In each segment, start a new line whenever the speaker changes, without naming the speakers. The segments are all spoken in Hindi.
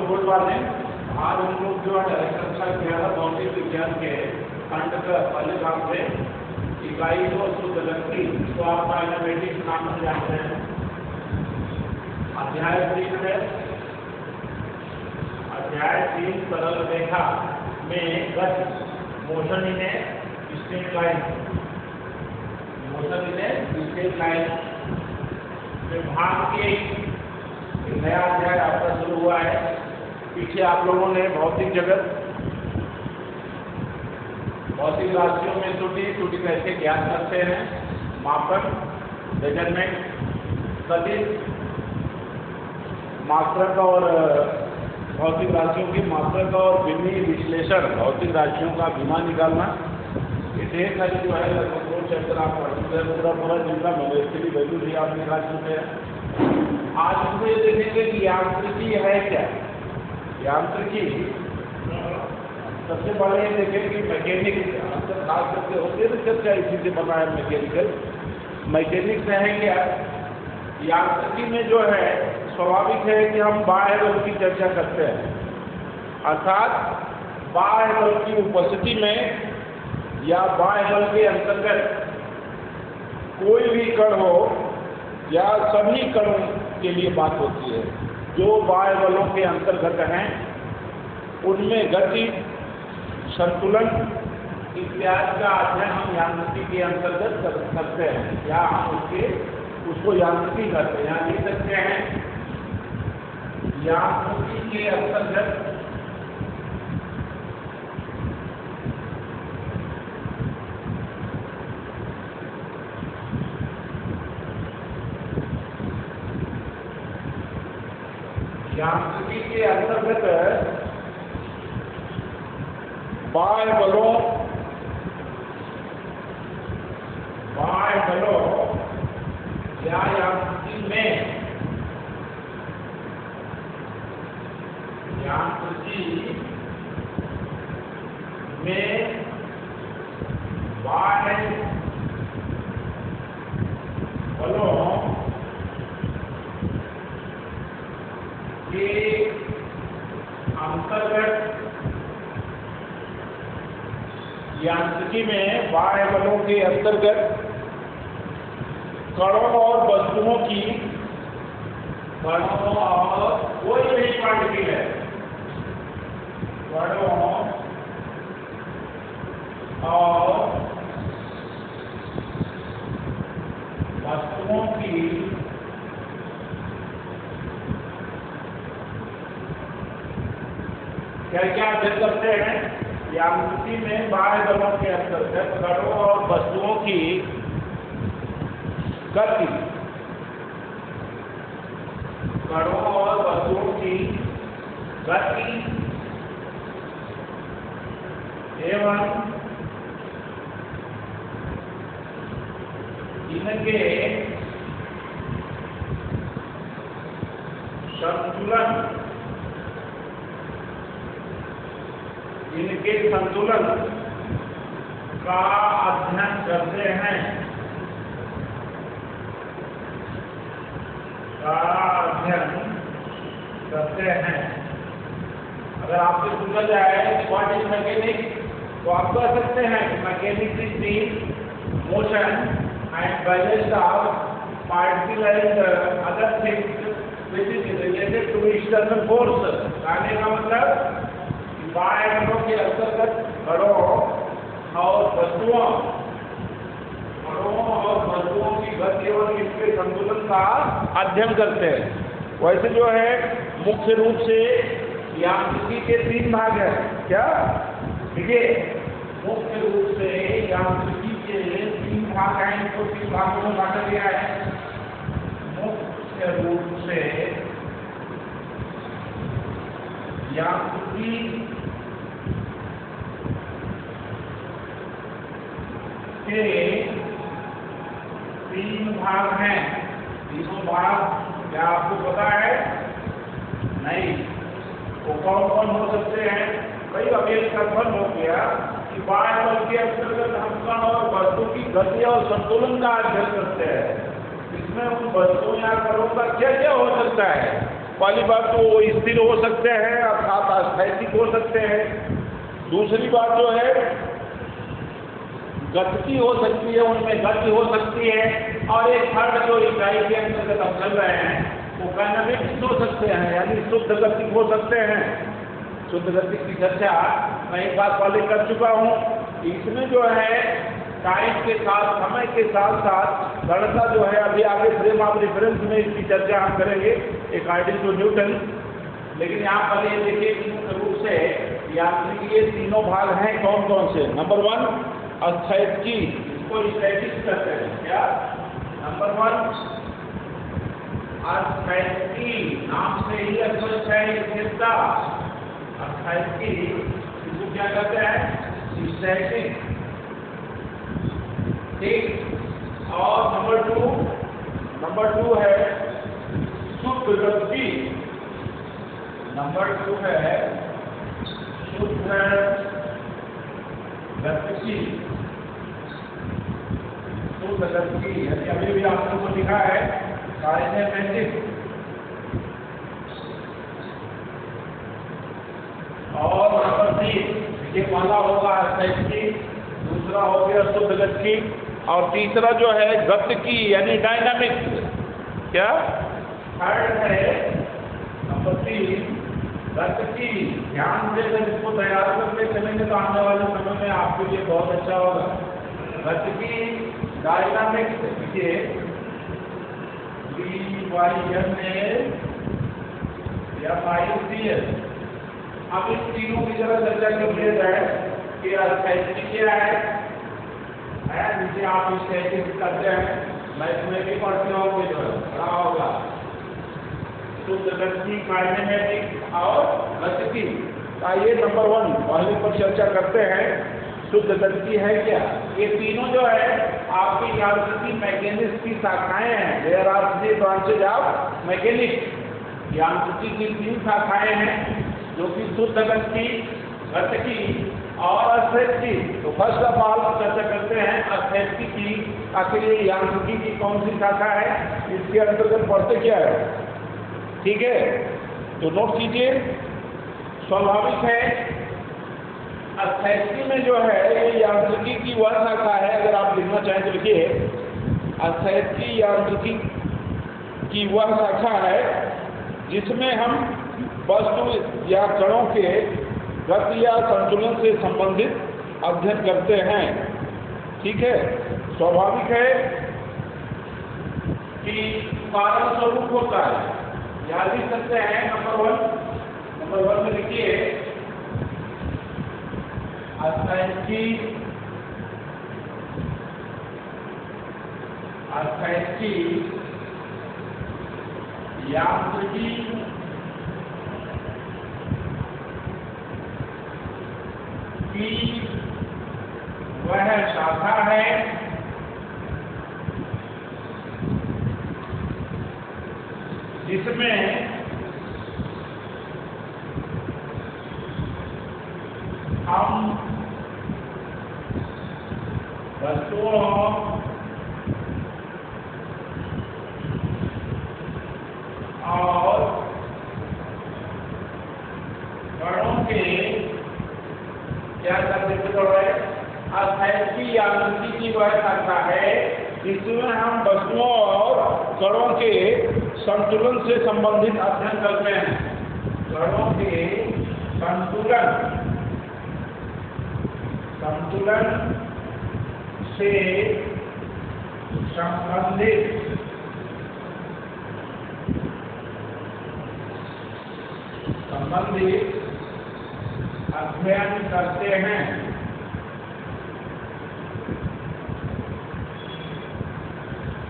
Good morning. आज हम लोग जो है कक्षा 11 भौतिक विज्ञान के खंड का पहले भाग में इकाई 2 शुद्ध गति को आप काइनेमेटिक्स नाम से जानते हैं। अध्याय 3 है। अध्याय 3 सरल रेखा में गति, motion in a straight line, motion in a straight line में भाग के एक नया अध्याय आपका शुरू हुआ है। पीछे आप लोगों ने भौतिक जगत, भौतिक राशियों में त्रुटि कैसे ज्ञात करते हैं, मापन, मेजरमेंट, सदिश, मात्रक और भौतिक राशियों की मात्रक और विमीय विश्लेषण, भौतिक राशियों का विमा निकालना, ये ढेर सारी जो है दो चैप्टर आप पढ़ चुके हैं। पूरा जिनका मोलेस्टिक वैल्यू भी आप निकाल चुके हैं। आज हमको ये देखेंगे कि यांत्रिकी है क्या। यांत्रिकी सबसे पहले ये देखें कि मैकेनिक्स खास करके होते हैं, चर्चा इसी से बना है। मैकेनिक्स है क्या। यांत्रिकी में जो है स्वाभाविक है कि हम बाह्य बल की चर्चा करते हैं, अर्थात बाह्य बल की उपस्थिति में या बाह्य बल के अंतर्गत कोई भी कण हो या सभी कणों के लिए बात होती है। जो बाह्य बलों के अंतर्गत हैं उनमें गति, संतुलन इत्यादि का अध्ययन हम यांत्रिकी के अंतर्गत करते हैं या हम उसको यांत्रिकी करते हैं। यहाँ लिख सकते हैं यांत्रिकी के अंतर्गत यांत्रिकी के अंतर्गत बाह्य बलों या यांत्रिकी में बाह्य बलों के अंतर्गत, यांत्रिकी में बाह्य बलों के अंतर्गत कणों और वस्तुओं की, कणों और कोई भी पार्टिकल है, कणों और वस्तुओं की क्या अध्ययन करते हैं। यांत्रिकी में बाह्य बलों के अंतर्गत कणों और वस्तुओं की गति, कणों और वस्तुओं की गति एवं इनके संतुलन का अध्ययन करते हैं, अगर आपसे पूछा जाए व्हाट इज मैकेनिक्स, तो आप कह सकते हैं कि mechanics is the motion and balance of particle and other things which is related to external force. कहने का मतलब बाह्य बलों के अंतर्गत कणों और वस्तुओं की गति और इसके संतुलन का अध्ययन करते हैं। वैसे जो है मुख्य रूप से यांत्रिकी के 3 भाग हैं। क्या देखिए, मुख्य रूप से यांत्रिकी के 3 भाग हैं, इनको 3 भागों में बांटा गया है। मुख्य रूप से यांत्रिकी के 3 भाग हैं। तीनों भाग क्या आपको पता है? नहीं। वो कौन हो सकते हैं? कई अभी कन्फर्म हो गया कि बाह्य बल के अंतर्गत हम कण और वस्तु की गति और संतुलन का अध्ययन करते हैं। इसमें उन वस्तुओं या कणों का क्या क्या हो सकता है? पहली बात तो वो स्थिर हो सकते हैं स्थैतिक हो सकते हैं। दूसरी बात जो है गति हो सकती है, उनमें गति हो सकती है। और एक थर्ड जो इकाई के अंतर्गत हम चल रहे हैं वो काइनेमेटिक्स हो सकते हैं, यानी शुद्ध गति हो सकते हैं। शुद्ध गति की चर्चा मैं एक बात पहले कर चुका हूँ। इसमें जो है टाइम के साथ, समय के साथ साथ गणना जो है, अभी आगे फ्रेम ऑफ रेफरेंस में इसकी चर्चा हम करेंगे अकॉर्डिंग टू न्यूटन। लेकिन यहाँ पर ये देखिए कि मुख्य रूप से यांत्रिकी ये तीनों भाग हैं कौन कौन से। नंबर 1 स्थैतिकी, इसको स्टैटिक्स कहते हैं। क्या? नंबर 1 स्थैतिकी, नाम से ही स्पष्ट है स्थिरता। स्थैतिकी इसको क्या कहते हैं? स्टैटिक। ठीक। और नंबर टू है शुद्ध गति। नंबर 2 है शुद्ध गति। शुद्ध गति यानी अभी भी आप लोगों को लिखा है काइनेमेटिक। और नंबर 3 ये पहला होगा स्थैतिकी, दूसरा हो गया शुद्ध गति, और तीसरा जो है गतिकी यानी डायनामिक्स। क्या? थर्ड है नंबर 3 गतिकी। ध्यान देकर इसको तैयार करके चलेंगे तो आने वाले समय में आपके लिए बहुत अच्छा होगा। गतिकी, डायनामिक्स, देखिए DYNA अब इस तीनों की जरा चर्चा कर लिया जाए कि स्थैतिकी क्या है। नीचे आप स्टैटिक्स करते हैं, मैं इसमें भी पढ़ते होंगे जो पढ़ा होगा। शुद्ध गति, काइनेमेटिक और गतिकी। आइए नंबर 1 पहले पर चर्चा करते हैं। शुद्ध गति है क्या? ये तीनों जो है आपकी यांत्रिकी मैकेनिक्स की शाखाएं हैं। There are 3 branches of mechanics. यांत्रिकी की 3 शाखाएं हैं जो कि शुद्ध गति, गतिकी और स्थैतिकी। तो फर्स्ट ऑफ ऑल चर्चा करते हैं स्थैतिकी की। आखिर ये यांत्रिकी की कौन सी शाखा है, इसके अंतर्गत पढ़ते क्या है? ठीक है, तो नोट कीजिए। स्वाभाविक है स्थैतिकी में जो है ये यांत्रिकी की वह शाखा है, अगर आप लिखना चाहें तो लिखिए स्थैतिकी यांत्रिकी की वह शाखा है जिसमें हम वस्तु या कणों के गति या संतुलन से संबंधित अध्ययन करते हैं। ठीक है, स्वाभाविक है कि कारण स्वरूप होता है। याद लिख सकते हैं नंबर 1 में लिखिए स्थैतिकी यांत्रिकी की वह शाखा है जिसमें हम वस्तुओं और कणों के क्या करते हैं? स्थैतिकी यांत्रिकी की वह शाखा है जिसमें हम वस्तुओं और कणों के संतुलन से संबंधित अध्ययन करते हैं। कणों के संतुलन से संबंधित अध्ययन करते हैं।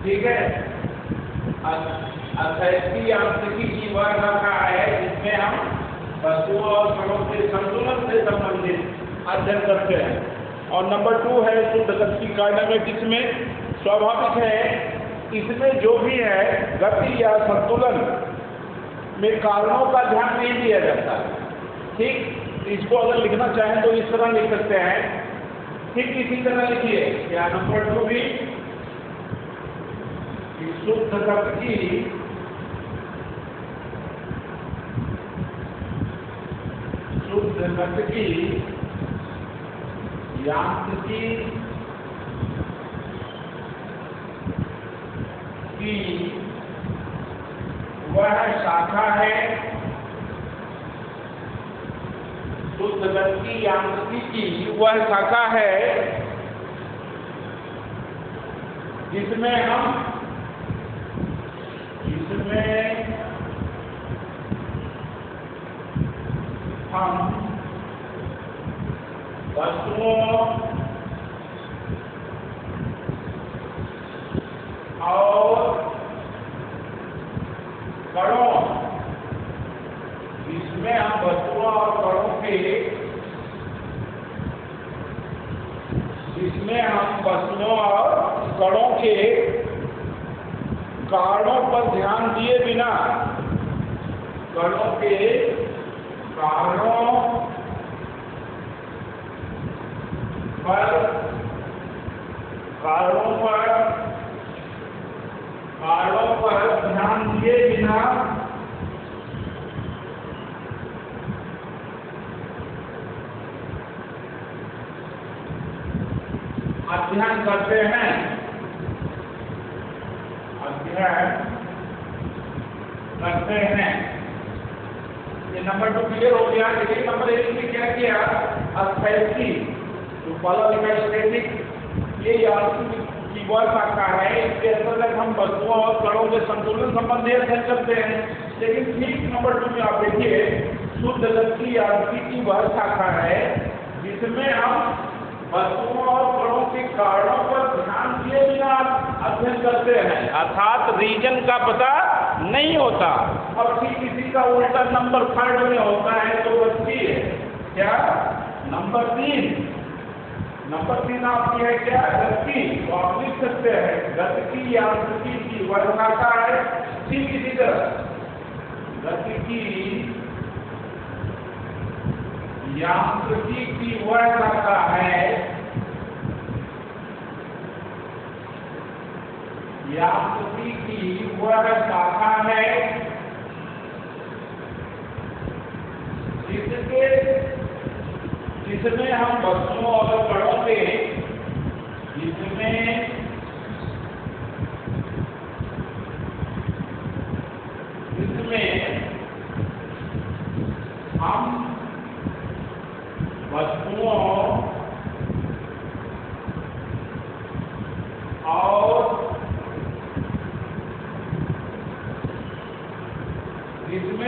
ठीक है, स्थैतिकी यांत्रिकी की वह शाखा है जिसमें हम वस्तुओं और कणों के संतुलन से संबंधित अध्ययन करते हैं। और नंबर 2 है शुद्ध गति काइनेमेटिक्स में। स्वाभाविक है इसमें जो भी है गति या संतुलन में कारणों का ध्यान नहीं दिया जाता। ठीक, इसको अगर लिखना चाहें तो इस तरह लिख सकते हैं। ठीक इसी तरह लिखिए क्या नंबर 2 भी शुद्ध गति शुद्ध गतिकी यांत्रिकी की वह शाखा है, शुद्ध गतिकी यांत्रिकी की वह शाखा है जिसमें हम वस्तुओं और कणों, इसमें हम वस्तुओं और कणों के कारणों पर ध्यान दिए बिना, कणों के कारणों पर ध्यान दिए बिना अध्ययन करते हैं। ये नंबर 2 क्लियर हो गया। लेकिन नंबर 1 में क्या किया, अस्थैतिकी जो पहला लिखा स्टैटिक, ये यांत्रिकी की वह शाखा है, इसके अंतर्गत हम वस्तुओं और कणों के संतुलन संबंधी अध्ययन करते हैं। लेकिन ठीक नंबर 2 में आप देखिए, शुद्ध गतिकी यांत्रिकी की वह शाखा है जिसमें हम वस्तुओं और कणों के कारणों पर ध्यान दिए बिना अध्ययन करते हैं, अर्थात रीजन का पता नहीं होता। और ठीक इसी का उल्टा नंबर 3 में होता है, तो गतिकी है क्या, नंबर 3 आपकी है क्या, गतिकी। तो आप लिख सकते हैं गतिकी यांत्रिकी की वह शाखा है, ठीक इसी तरह गतिकी यांत्रिकी की वह शाखा है, यांत्रिकी की वह शाखा है जिसमें हम वस्तुओं और कणों के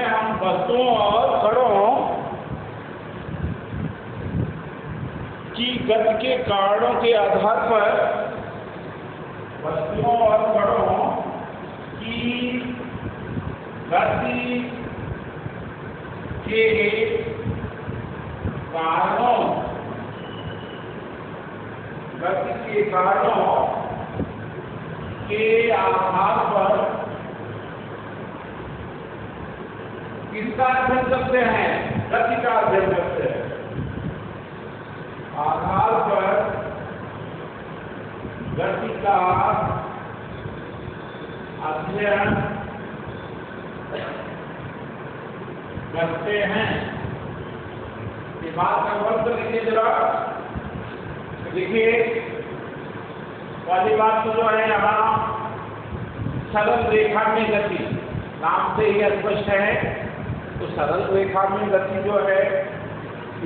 हम वस्तुओं और कणों की गति के कारणों के आधार पर, वस्तुओं और कणों की गति के कारणों के आधार पर किसका अध्ययन करते हैं, गति का अध्ययन करते हैं। आधार पर गति का अध्ययन करते हैं। ये बात का वर्त लिखिए जरा। देखिए पहली बात तो जो है यहाँ सरल रेखा में गति, नाम से ही स्पष्ट है। तो सरल रेखा में गति जो है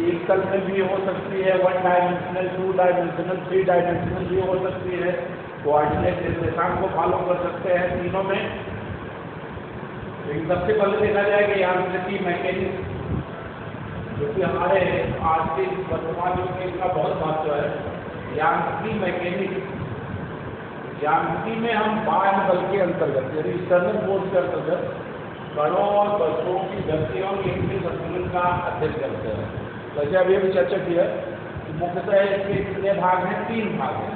एक तल में भी हो सकती है, 1 डायमेंशनल, 2 डायमेंशनल, 3 डायमेंशनल भी हो सकती है। कोऑर्डिनेट निर्देशांक को फॉलो कर सकते हैं तीनों में। लेकिन सबसे पहले देखा जाए कि यांत्रिकी मैकेनिक्स, जो कि हमारे आज के वर्तमान युग में इसका बहुत महत्व है। यांत्रिकी मैकेनिक्स, यांत्रिकी में हम बाह्य बल के अंतर्गत यानी एक्सटर्नल फोर्स के अंतर्गत कणों और वस्तुओं की गति और इनके संतुलन का अध्ययन करते हैं। वैसे अभी भी चर्चा की है कि मुख्यतः इसके कितने भाग हैं, 3 भाग हैं।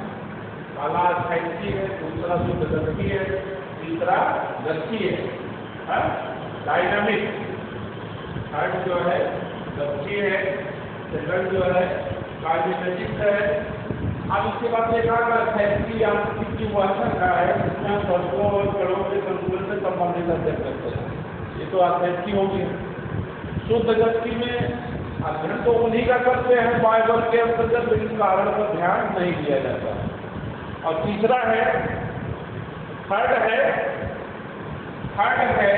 पहला अस्थैतिकी है, दूसरा शुद्ध गतिकी है, तीसरा गतिकी है, डायनामिक। थर्ड जो है गतिकी है, सेकंड जो है काइनेटिक है। अब इसके बाद देखा अस्थैतिकी यांत्रिकी की वह शाखा है जिसमें वस्तुओं और कणों के संतुलन से संबंधित अध्ययन करते हैं। ये तो अस्थैतिकी होगी। शुद्ध गतिकी में अध्ययन तो उन्हीं का करते हैं बाइबल के अंतर्गत, लेकिन कारण पर ध्यान नहीं दिया जाता। और तीसरा है, थर्ड है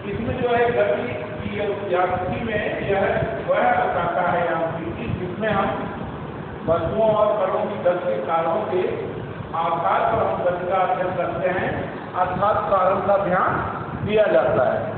इसमें जो है गति की यांत्रिकी में यह वह बताता है यांत्रिकी जिसमें हम वस्तुओं और कणों की गति के कारणों के आधार पर हम गति का अध्ययन करते हैं, अर्थात कारण का ध्यान दिया जाता है।